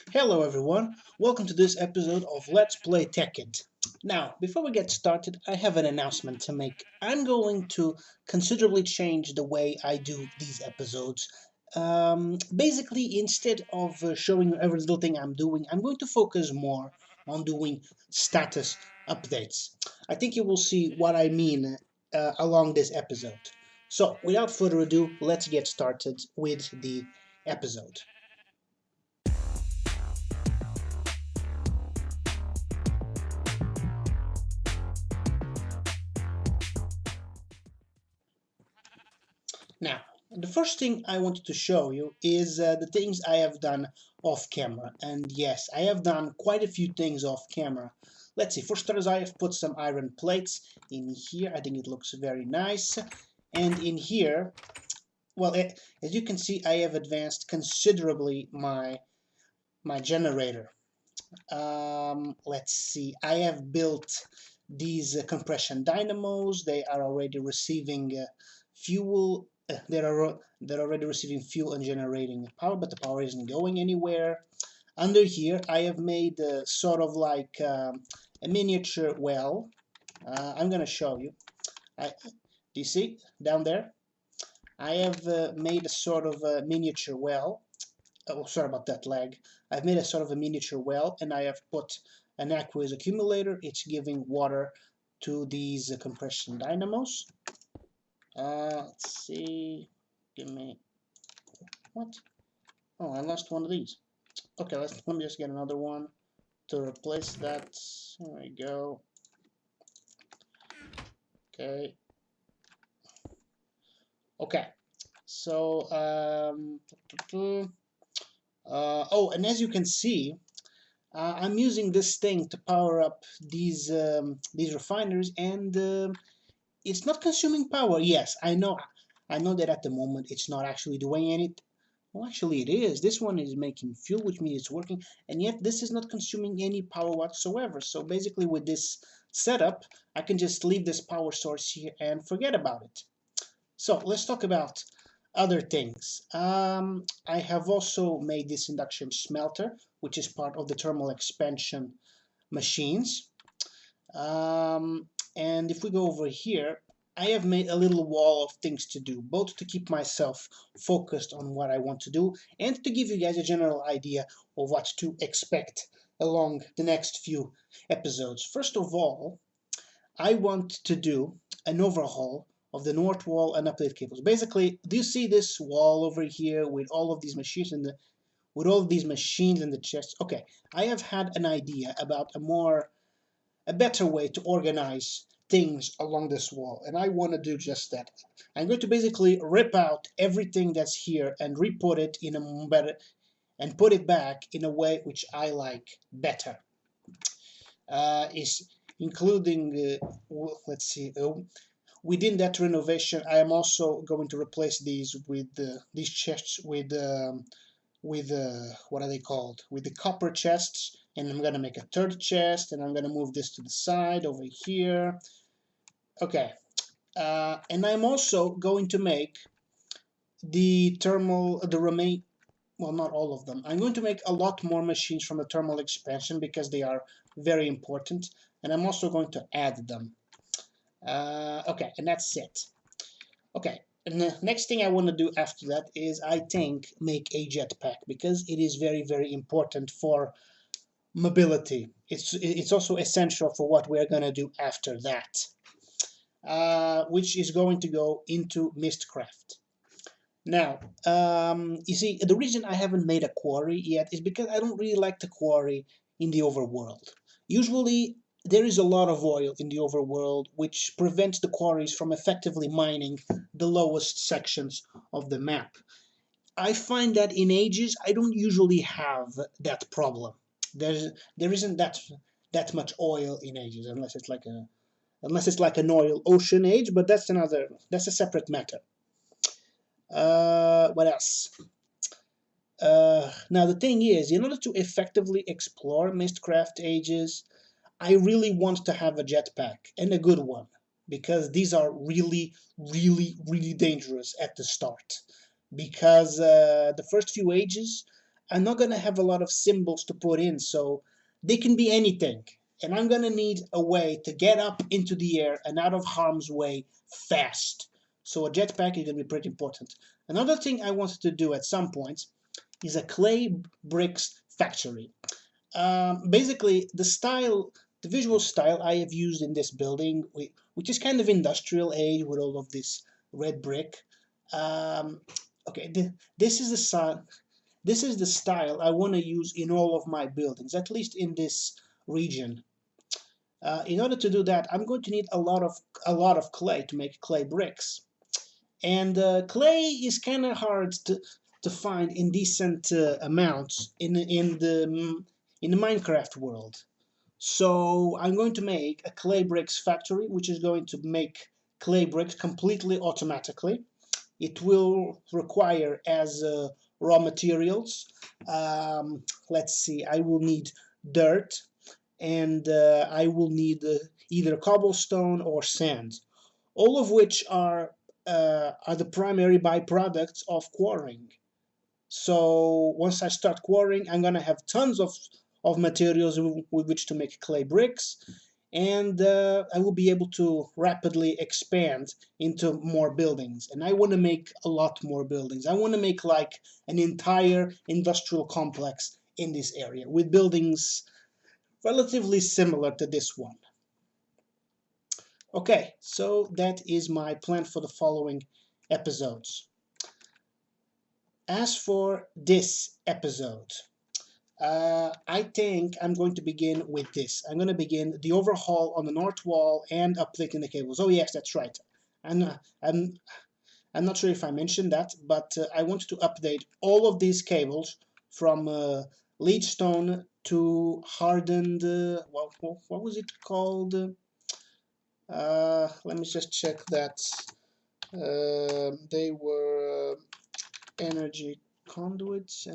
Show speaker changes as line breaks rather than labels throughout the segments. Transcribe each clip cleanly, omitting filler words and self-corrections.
Hello everyone, welcome to this episode of Let's Play Tekkit. Now, before we get started, I have an announcement to make. I'm going to considerably change the way I do these episodes. Basically, instead of showing you every little thing I'm doing, I'm going to focus more on doing status updates. I think you will see what I mean along this episode. So, without further ado, let's get started with the episode. Now, the first thing I wanted to show you is the things I have done off camera. And yes, I have done quite a few things off camera. Let's see, for starters, I have put some iron plates in here. I think it looks very nice. And in here, well, as you can see, I have advanced considerably my generator. Let's see, I have built these compression dynamos. They are already receiving fuel. They're already receiving fuel and generating power, but the power isn't going anywhere. Under here, I have made sort of like a miniature well. I'm gonna show you. Do you see down there? I have made a sort of a miniature well. Oh, sorry about that lag. I've made a sort of a miniature well, and I have put an aqueous accumulator. It's giving water to these compression dynamos. Let's see. Give me what? Oh, I lost one of these. Okay, let me just get another one to replace that. There we go. Okay. Okay. So oh, and as you can see, I'm using this thing to power up these refiners, and it's not consuming power. Yes, I know. I know that at the moment it's not actually doing anything. Well, actually, it is. This one is making fuel, which means it's working, and yet this is not consuming any power whatsoever. So basically, with this setup, I can just leave this power source here and forget about it. So let's talk about other things. I have also made this induction smelter, which is part of the thermal expansion machines. And if we go over here, I have made a little wall of things to do, both to keep myself focused on what I want to do and to give you guys a general idea of what to expect along the next few episodes. First of all, I want to do an overhaul of the north wall and update cables. Basically, do you see this wall over here with all of these machines in the chest? Okay, I have had an idea about a better way to organize things along this wall, and I want to do just that. I'm going to basically rip out everything that's here and re-put it in a better and put it back in a way which I like better. Is including let's see. Within that renovation, I am also going to replace these chests with what are they called? With the copper chests, and I'm gonna make a third chest, and I'm gonna move this to the side over here. Okay, and I'm also going to make well, not all of them. I'm going to make a lot more machines from the thermal expansion because they are very important, and I'm also going to add them. Okay, and that's it. Okay, and the next thing I want to do after that is, I think, make a jetpack, because it is very, very important for mobility. It's also essential for what we're going to do after that, which is going to go into Mistcraft. Now, you see, the reason I haven't made a quarry yet is because I don't really like the quarry in the overworld. Usually, there is a lot of oil in the overworld, which prevents the quarries from effectively mining the lowest sections of the map. I find that in Ages, I don't usually have that problem. There isn't that much oil in Ages, unless it's like an oil ocean age, but that's a separate matter. What else? Now the thing is, in order to effectively explore Mistcraft Ages, I really want to have a jetpack, and a good one, because these are really, really, really dangerous at the start. Because the first few ages, I'm not going to have a lot of symbols to put in, so they can be anything. And I'm going to need a way to get up into the air and out of harm's way fast. So a jetpack is going to be pretty important. Another thing I wanted to do at some point is a clay bricks factory. Basically, the visual style I have used in this building, which is kind of industrial age with all of this red brick. Okay, this is the style I want to use in all of my buildings, at least in this region. In order to do that, I'm going to need a lot of clay to make clay bricks, and clay is kind of hard to find in decent amounts in the Minecraft world. So I'm going to make a clay bricks factory, which is going to make clay bricks completely automatically. It will require as raw materials. Let's see, I will need dirt, and I will need either cobblestone or sand, all of which are the primary byproducts of quarrying. So once I start quarrying, I'm gonna have tons of materials with which to make clay bricks, and I will be able to rapidly expand into more buildings. And I want to make a lot more buildings. I want to make like an entire industrial complex in this area with buildings relatively similar to this one. Okay, so that is my plan for the following episodes. As for this episode, I think I'm going to begin with this. I'm going to begin the overhaul on the north wall and updating the cables. Oh yes, that's right. I'm not sure if I mentioned that, but I want to update all of these cables from lead stone to hardened. What was it called? Let me just check that. They were energy conduits.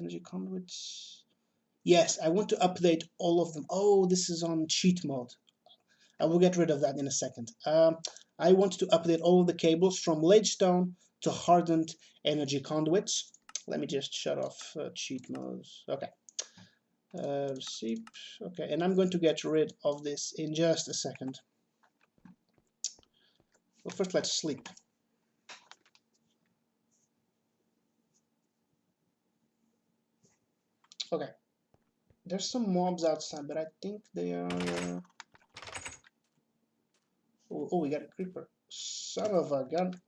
Yes, I want to update all of them. Oh, this is on cheat mode. I will get rid of that in a second. I want to update all of the cables from ledgestone to hardened energy conduits. Let me just shut off cheat modes. Okay. See. Okay, and I'm going to get rid of this in just a second. Well, first let's sleep. Okay. There's some mobs outside, but I think they are... Oh, we got a creeper. Son of a gun.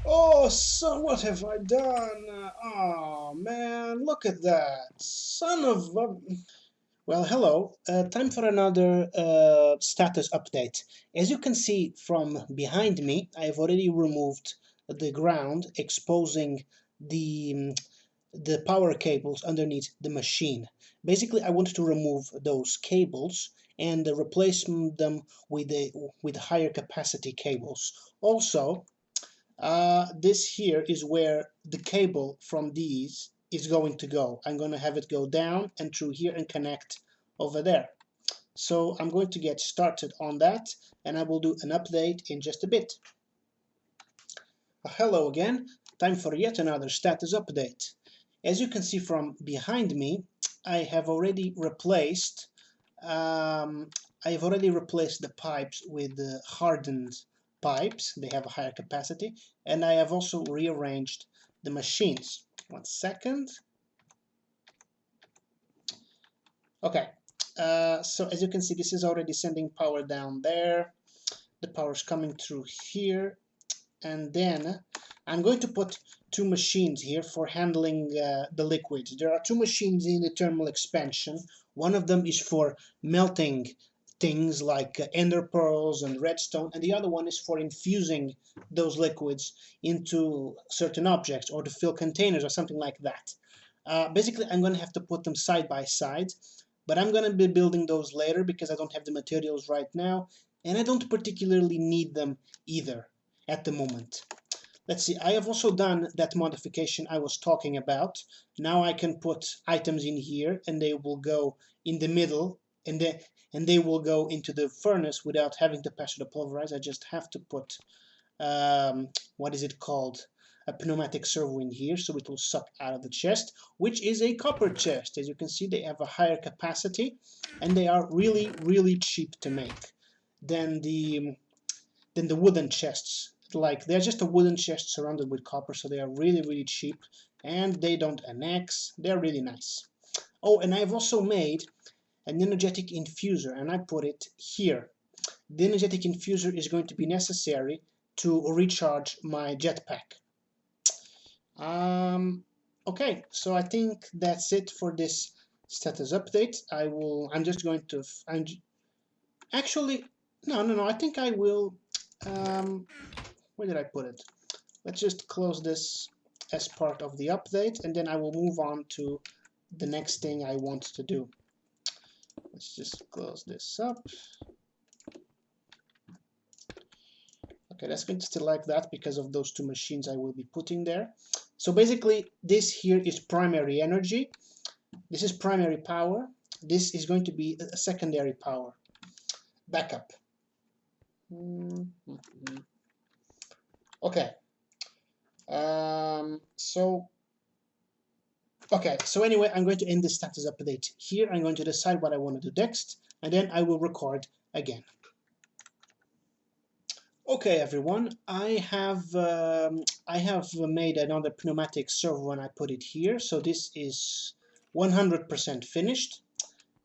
Oh, son, what have I done? Oh, man, look at that. Son of a... Well, hello. Time for another status update. As you can see from behind me, I've already removed the ground, exposing the power cables underneath the machine. Basically, I wanted to remove those cables and replace them with higher capacity cables. Also, this here is where the cable from these is going to go. I'm going to have it go down and through here and connect over there. So I'm going to get started on that, and I will do an update in just a bit. Hello again. Time for yet another status update. As you can see from behind me, I have already replaced the pipes with the hardened pipes. They have a higher capacity, and I have also rearranged the machines. 1 second. Okay, so as you can see, this is already sending power down there. The power is coming through here, and then I'm going to put 2 machines here for handling the liquids. There are 2 machines in the thermal expansion. One of them is for melting things like ender pearls and redstone, and the other one is for infusing those liquids into certain objects or to fill containers or something like that. Basically, I'm going to have to put them side by side, but I'm going to be building those later because I don't have the materials right now, and I don't particularly need them either at the moment. Let's see, I have also done that modification I was talking about. Now I can put items in here and they will go in the middle, and they will go into the furnace without having to pass through the pulverize. I just have to put, what is it called? a pneumatic servo in here, so it will suck out of the chest, which is a copper chest. As you can see, they have a higher capacity, and they are really cheap to make than the wooden chests. Like, they're just a wooden chest surrounded with copper, so they are really cheap, and they don't annex. They're really nice. Oh, and I've also made an energetic infuser, and I put it here. The energetic infuser is going to be necessary to recharge my jetpack. Okay, so I think that's it for this status update. I'm just going to, actually, no, I think I will, where did I put it? Let's just close this as part of the update, and then I will move on to the next thing I want to do. Let's just close this up. Okay, that's going to stay like that because of those two machines I will be putting there. So basically, this here is primary energy. This is primary power. This is going to be a secondary power. Backup. Okay. So anyway, I'm going to end this status update here. I'm going to decide what I want to do next, and then I will record again. Okay, everyone, I have made another pneumatic servo and I put it here. So this is 100% finished,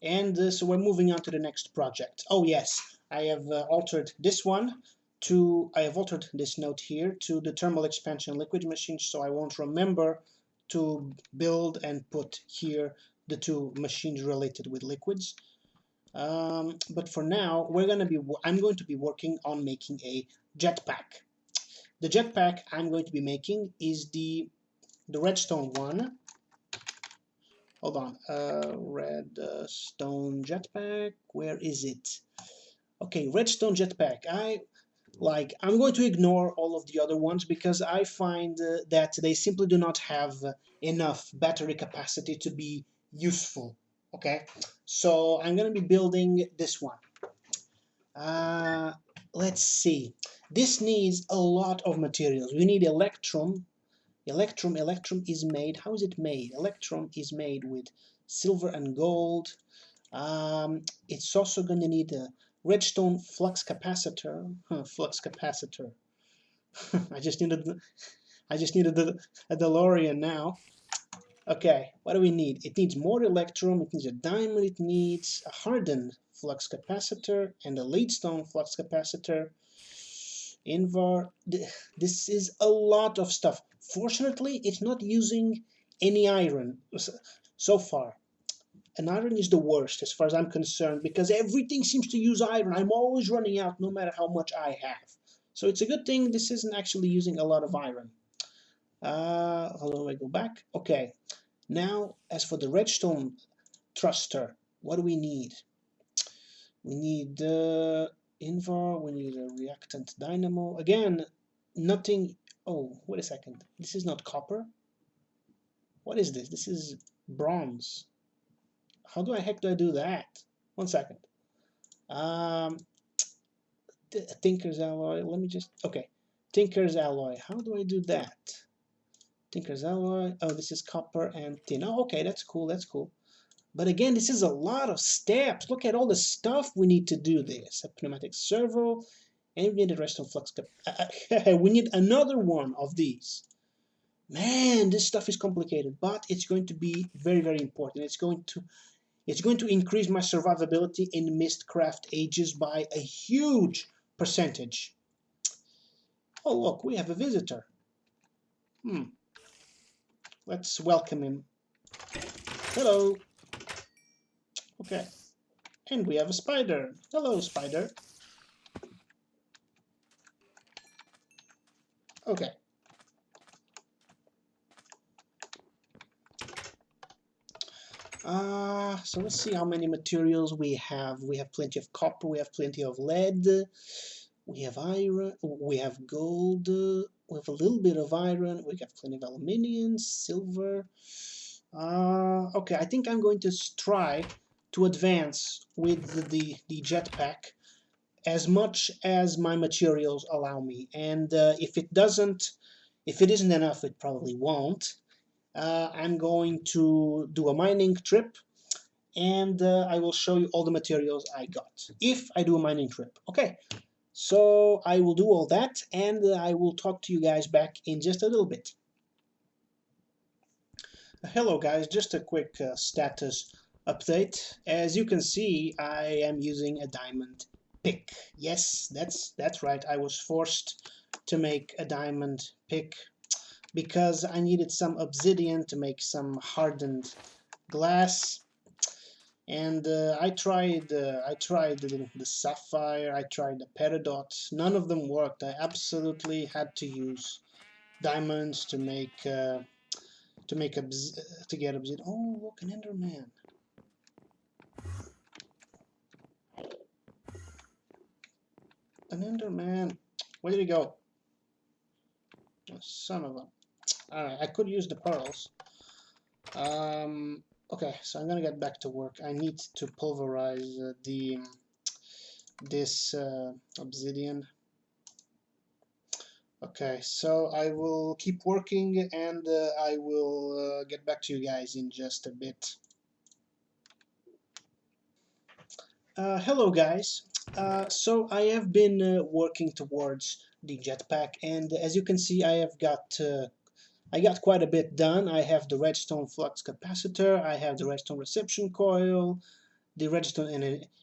and so we're moving on to the next project. Oh yes, I have altered this one to, I have altered this note here to the thermal expansion liquid machine, so I won't remember to build and put here the two machines related with liquids. But for now, I'm going to be working on making a jetpack. The jetpack I'm going to be making is the redstone one. Hold on, redstone jetpack. Where is it? Okay, redstone jetpack. I'm going to ignore all of the other ones because I find that they simply do not have enough battery capacity to be useful. Okay, so I'm going to be building this one. Let's see. This needs a lot of materials. We need electrum. Electrum is made. How is it made? Electrum is made with silver and gold. It's also going to need a redstone flux capacitor. Flux capacitor. I just needed a DeLorean now. Okay, what do we need? It needs more electrum, it needs a diamond, it needs a hardened flux capacitor and a leadstone flux capacitor. Invar. This is a lot of stuff. Fortunately, it's not using any iron so far. And iron is the worst as far as I'm concerned because everything seems to use iron. I'm always running out no matter how much I have. So it's a good thing this isn't actually using a lot of iron. How do I go back? Okay. Now, as for the redstone thruster, what do we need? We need Invar, we need a reactant dynamo. Again, nothing. Oh, wait a second. This is not copper. What is this? This is bronze. How the heck do I do that? 1 second. Tinker's alloy. Let me just. Okay. Tinker's alloy. How do I do that? Tinker's alloy. Oh, this is copper and tin. Oh, okay, that's cool. That's cool. But again, this is a lot of steps. Look at all the stuff we need to do this. A pneumatic servo, and we need a redstone flux cap. We need another one of these. Man, this stuff is complicated, but it's going to be very important. It's going to increase my survivability in Mistcraft ages by a huge percentage. Oh, look, we have a visitor. Let's welcome him. Hello. Okay. And we have a spider. Hello, spider. Okay. So let's see how many materials we have. We have plenty of copper, we have plenty of lead, we have iron, we have gold, we have a little bit of iron, we have plenty of aluminium, silver. Okay, I think I'm going to try to advance with the jetpack as much as my materials allow me. And if it doesn't If it isn't enough, it probably won't. I'm going to do a mining trip, and I will show you all the materials I got if I do a mining trip. Okay, so I will do all that, and I will talk to you guys back in just a little bit. Hello guys, just a quick status update. As you can see, I am using a diamond pick. Yes, that's right. I was forced to make a diamond pick because I needed some obsidian to make some hardened glass. And I tried the sapphire, I tried the peridot. None of them worked. I absolutely had to use diamonds to get obsidian. Oh, look, an Enderman. An Enderman. Where did he go? Oh, son of a. Alright, I could use the pearls. Okay, so I'm gonna get back to work. I need to pulverize this obsidian. Okay, so I will keep working, and I will get back to you guys in just a bit. Hello guys. So I have been working towards the jetpack, and as you can see, I got quite a bit done. I have the redstone flux capacitor, I have the redstone reception coil, the redstone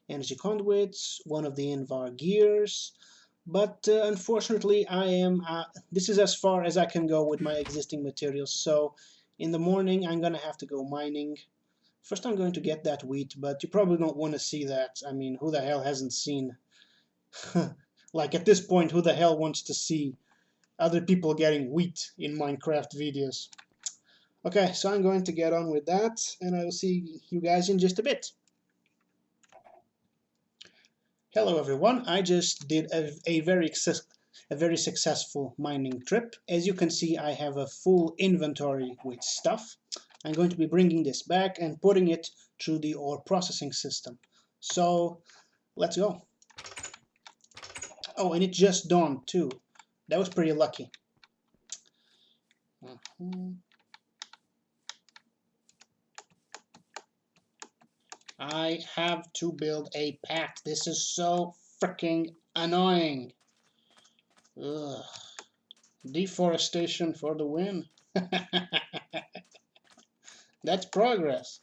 energy conduits, one of the Invar gears. But unfortunately, this is as far as I can go with my existing materials. So in the morning, I'm gonna have to go mining. First, I'm going to get that wheat, but you probably don't want to see that. I mean, who the hell hasn't seen? Like, at this point, who the hell wants to see other people getting wheat in Minecraft videos? Okay, so I'm going to get on with that, and I will see you guys in just a bit. Hello everyone, I just did a very successful mining trip. As you can see, I have a full inventory with stuff. I'm going to be bringing this back and putting it through the ore processing system. So let's go. Oh, and it just dawned too. That was pretty lucky. I have to build a path. This is so freaking annoying. Ugh. Deforestation for the win. That's progress.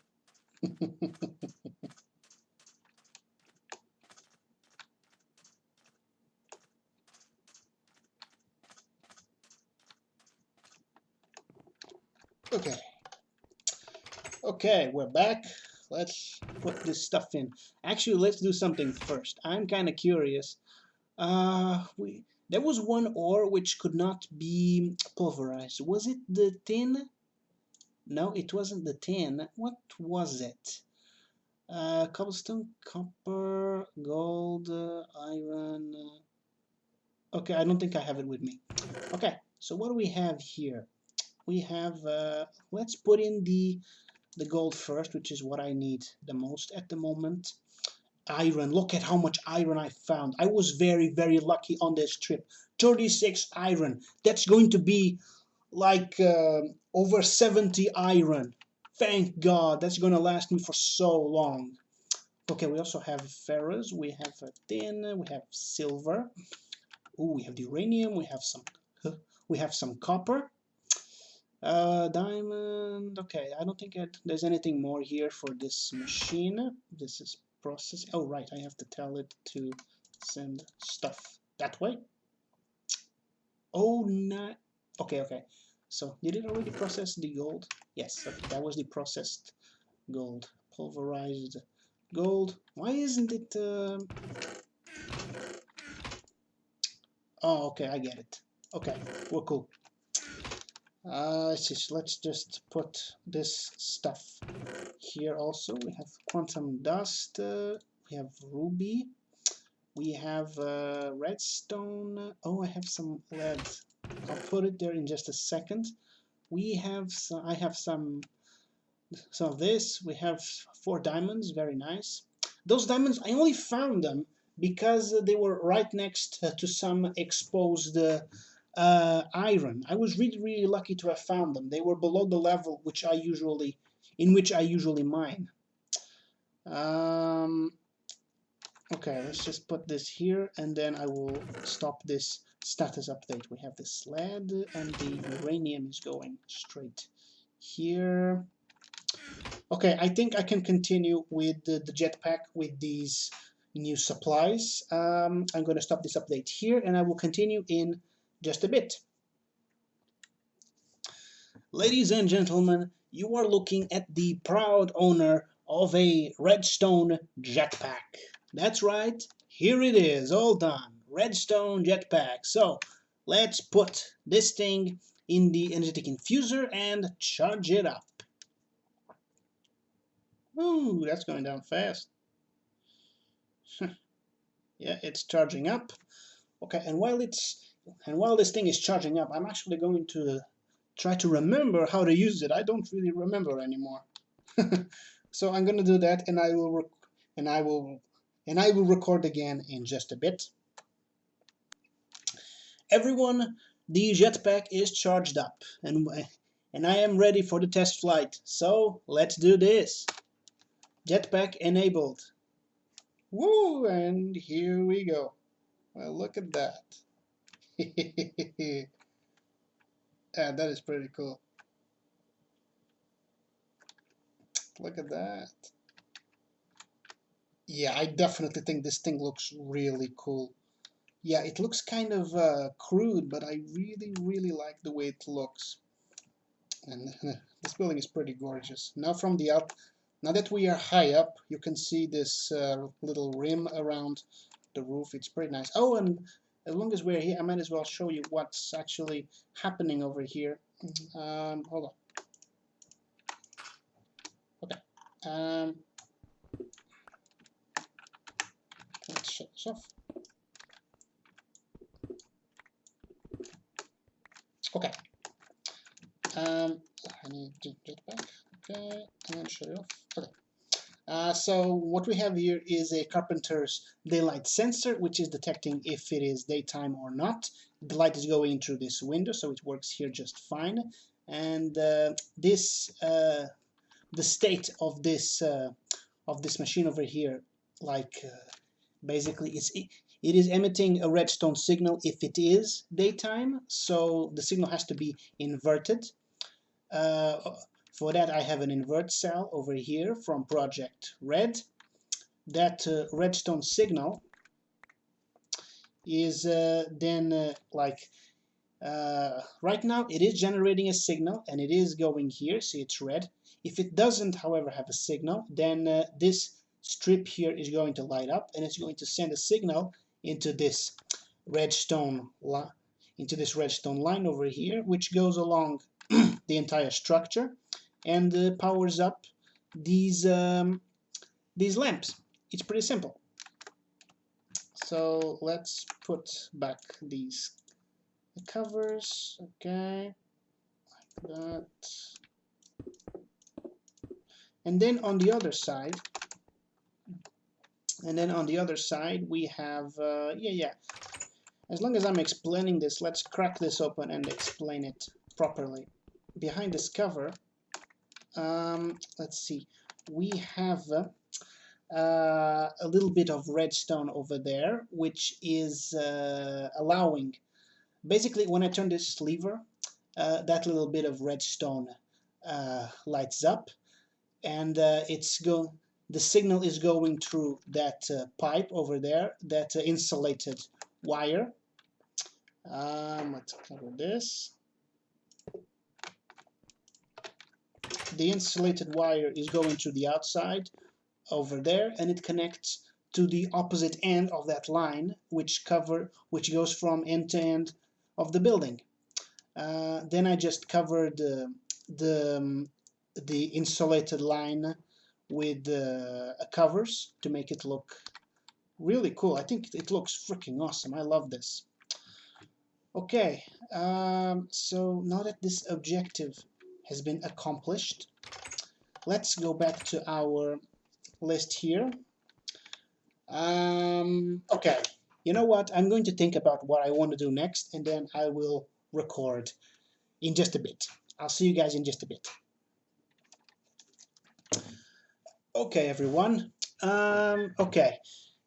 Okay. Okay, we're back. Let's put this stuff in. Actually, let's do something first. I'm kind of curious. There was one ore which could not be pulverized. Was it the tin? No, it wasn't the tin. What was it? Cobblestone, copper, gold, iron. Okay, I don't think I have it with me. Okay, so what do we have here? We have, let's put in the gold first, which is what I need the most at the moment. Iron, look at how much iron I found. I was very lucky on this trip. 36 iron. That's going to be like over 70 iron. Thank God, that's gonna last me for so long. Okay, we also have ferrous, we have tin, we have silver. Ooh, we have the uranium, we have some copper. Diamond. Okay, I don't think there's anything more here for this machine. This is process. Oh, right, I have to tell it to send stuff that way. Oh, no. Okay. So, did it already process the gold? Yes, okay, that was the processed gold. Pulverized gold. Why isn't it... Oh, okay, I get it. Okay, we're cool. Let's just put this stuff here also. We have quantum dust, we have ruby, we have redstone. Oh, I have some lead. I'll put it there in just a second. We have some, I have some of this. We have 4 diamonds, very nice. Those diamonds, I only found them because they were right next to some exposed iron. I was really lucky to have found them. They were below the level in which I usually mine. Okay, let's just put this here, and then I will stop this status update. We have this sled, and the uranium is going straight here. Okay, I think I can continue with the jetpack with these new supplies. I'm going to stop this update here, and I will continue in just a bit. Ladies and gentlemen, you are looking at the proud owner of a redstone jetpack. That's right, here it is, all done. Redstone jetpack. So let's put this thing in the energetic infuser and charge it up. Ooh, that's going down fast. Yeah, it's charging up. Okay, and while this thing is charging up, I'm actually going to try to remember how to use it. I don't really remember anymore. So I'm going to do that, and I will record again in just a bit. Everyone, the jetpack is charged up, and I am ready for the test flight. So let's do this. Jetpack enabled. Woo! And here we go. Well, look at that. That is pretty cool. Look at that. Yeah, I definitely think this thing looks really cool. Yeah, it looks kind of crude, but I really like the way it looks. And this building is pretty gorgeous. Now now that we are high up, you can see this little rim around the roof. It's pretty nice. Oh, and as long as we're here, I might as well show you what's actually happening over here. Hold on. Okay. Let's shut this off. Okay. I need to get back. Okay, and then shut it off. Okay. So what we have here is a carpenter's daylight sensor, which is detecting if it is daytime or not. The light is going through this window, so it works here just fine. And the state of this machine over here, like basically it is emitting a redstone signal if it is daytime, so the signal has to be inverted. For that I have an invert cell over here from Project Red. That redstone signal is then right now it is generating a signal and it is going here, see it's red. If it doesn't however have a signal, then this strip here is going to light up and it's going to send a signal into this redstone line over here, which goes along the entire structure and powers up these lamps. It's pretty simple. So let's put back these covers, okay, like that. And then on the other side, we have as long as I'm explaining this, let's crack this open and explain it properly. Behind this cover, let's see, we have a little bit of redstone over there, which is allowing, basically when I turn this lever, that little bit of redstone lights up, and the signal is going through that pipe over there, that insulated wire. Let's cover this. The insulated wire is going through the outside over there, and it connects to the opposite end of that line, which goes from end to end of the building. Then I just covered the insulated line with covers to make it look really cool. I think it looks freaking awesome. I love this. Okay, so now that this objective has been accomplished, let's go back to our list here. Okay, You know what? I'm going to think about what I want to do next, and then I will record in just a bit. I'll see you guys in just a bit. Okay, everyone. Okay.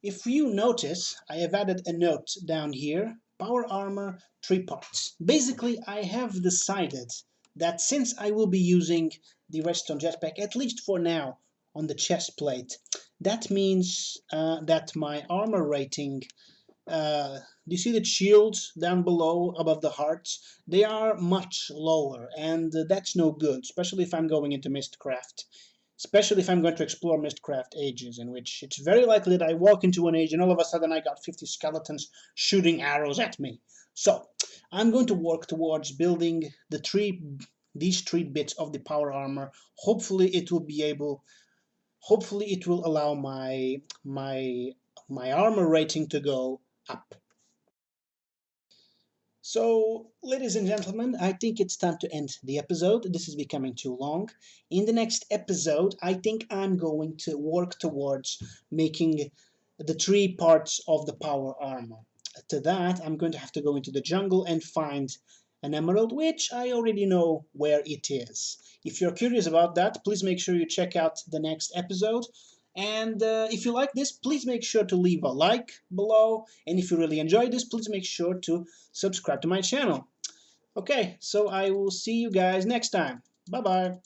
If you notice, I have added a note down here. Power armor, 3 parts. Basically, I have decided that since I will be using the redstone jetpack, at least for now, on the chest plate, that means that my armor rating, do you see the shields down below above the hearts? They are much lower, and that's no good, especially if I'm going into Mistcraft. Especially if I'm going to explore Mistcraft ages, in which it's very likely that I walk into an age and all of a sudden I got 50 skeletons shooting arrows at me. So, I'm going to work towards building these 3 bits of the power armor. Hopefully it will allow my armor rating to go up. So, ladies and gentlemen, I think it's time to end the episode. This is becoming too long. In the next episode, I think I'm going to work towards making the 3 parts of the power armor. To that, I'm going to have to go into the jungle and find an emerald, which I already know where it is. If you're curious about that, please make sure you check out the next episode. And if you like this, please make sure to leave a like below. And if you really enjoyed this, please make sure to subscribe to my channel. Okay, so I will see you guys next time. Bye bye.